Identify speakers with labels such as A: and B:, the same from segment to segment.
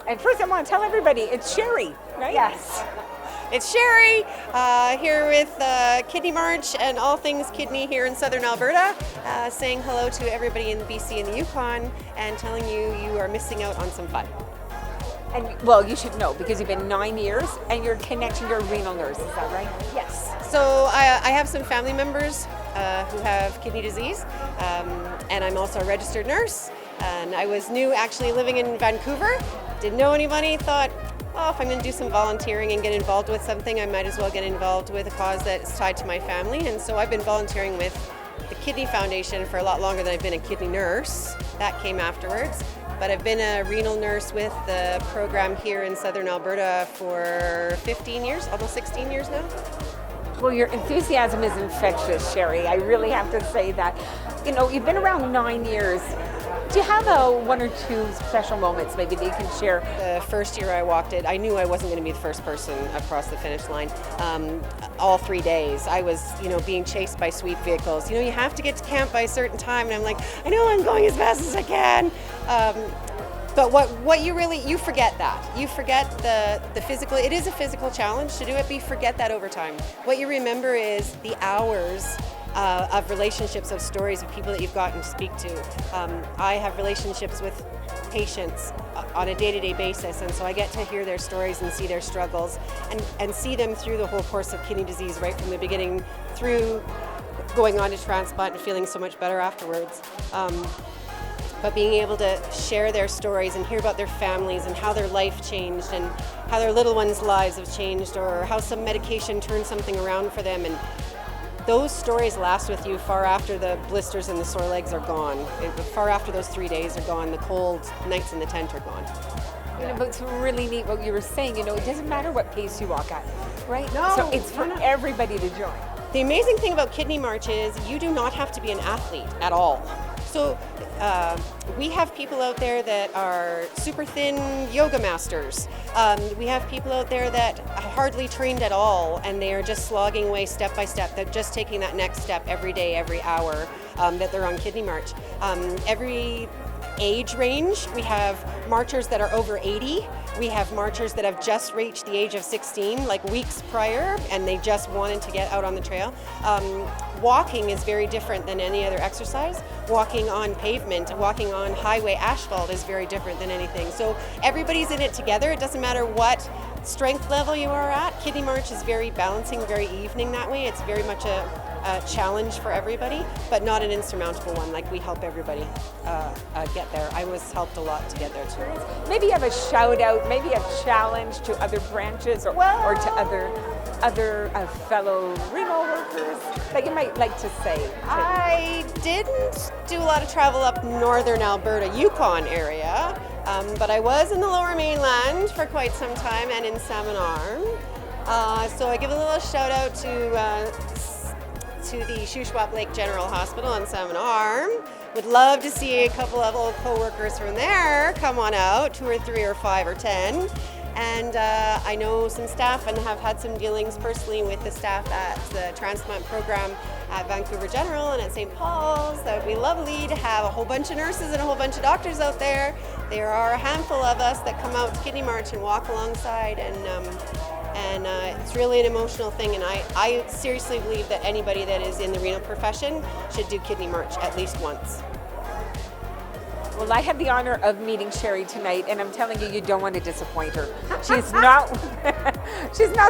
A: And first I want to tell everybody, it's Sheri, right?
B: Yes. It's Sheri here with Kidney March and all things kidney here in southern Alberta, saying hello to everybody in BC and the Yukon and telling you you are missing out on some fun.
A: And well, you should know because you've been 9 years and you're connecting to a renal nurse, is that right?
B: Yes. So I have some family members who have kidney disease, and I'm also a registered nurse. And I was new actually living in Vancouver, didn't know anybody, thought, well, if I'm going to do some volunteering and get involved with something, I might as well get involved with a cause that's tied to my family. And so I've been volunteering with the Kidney Foundation for a lot longer than I've been a kidney nurse. That came afterwards. But I've been a renal nurse with the program here in southern Alberta for 15 years, almost 16 years now.
A: Well, your enthusiasm is infectious, Sheri. I really have to say that. You know, you've been around 9 years. Do you have one or two special moments maybe that you can share?
B: The first year I walked it, I knew I wasn't going to be the first person across the finish line. All 3 days, I was, being chased by sweep vehicles. You have to get to camp by a certain time, and I'm like, I know I'm going as fast as I can. But what you forget that. You forget the physical, it is a physical challenge to do it, but you forget that over time. What you remember is the hours of relationships, of stories of people that you've gotten to speak to. I have relationships with patients on a day-to-day basis, and so I get to hear their stories and see their struggles and see them through the whole course of kidney disease, right from the beginning through going on to transplant and feeling so much better afterwards. But being able to share their stories and hear about their families and how their life changed and how their little ones' lives have changed, or how some medication turned something around for them, and those stories last with you far after the blisters and the sore legs are gone. Far after those 3 days are gone, the cold nights in the tent are gone.
A: But it's really neat what you were saying. It doesn't matter what pace you walk at, right?
B: No,
A: so it's for everybody to join.
B: The amazing thing about Kidney March is you do not have to be an athlete at all. So we have people out there that are super thin yoga masters. We have people out there that are hardly trained at all, and they are just slogging away step by step. They're just taking that next step every day, every hour that they're on Kidney March. Every age range, we have marchers that are over 80. We have marchers that have just reached the age of 16, like weeks prior, and they just wanted to get out on the trail. Walking is very different than any other exercise. Walking on pavement, walking on highway asphalt is very different than anything. So everybody's in it together. It doesn't matter what strength level you are at. Kidney March is very balancing, very evening that way. It's very much a challenge for everybody, but not an insurmountable one. Like, we help everybody get there. I was helped a lot to get there too.
A: Maybe you have a shout out, maybe a challenge to other branches or to other fellow renal workers that you might like to say.
B: I didn't do a lot of travel up northern Alberta, Yukon area, but I was in the lower mainland for quite some time and in Salmon Arm. So I give a little shout out to the Shuswap Lake General Hospital on Salmon Arm. Would love to see a couple of old co-workers from there come on out, 2 or 3 or 5 or 10. And I know some staff and have had some dealings personally with the staff at the transplant program at Vancouver General and at St. Paul's. That would be lovely to have a whole bunch of nurses and a whole bunch of doctors out there. There are a handful of us that come out to Kidney March and walk alongside, and it's really an emotional thing, and I seriously believe that anybody that is in the renal profession should do Kidney March at least once.
A: Well, I had the honor of meeting Sheri tonight, and I'm telling you, you don't want to disappoint her. She's not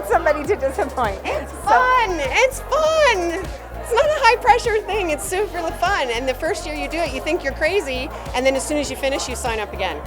A: somebody to disappoint.
B: It's fun. It's fun. It's not a high pressure thing. It's super fun. And the first year you do it, you think you're crazy, and then as soon as you finish, you sign up again.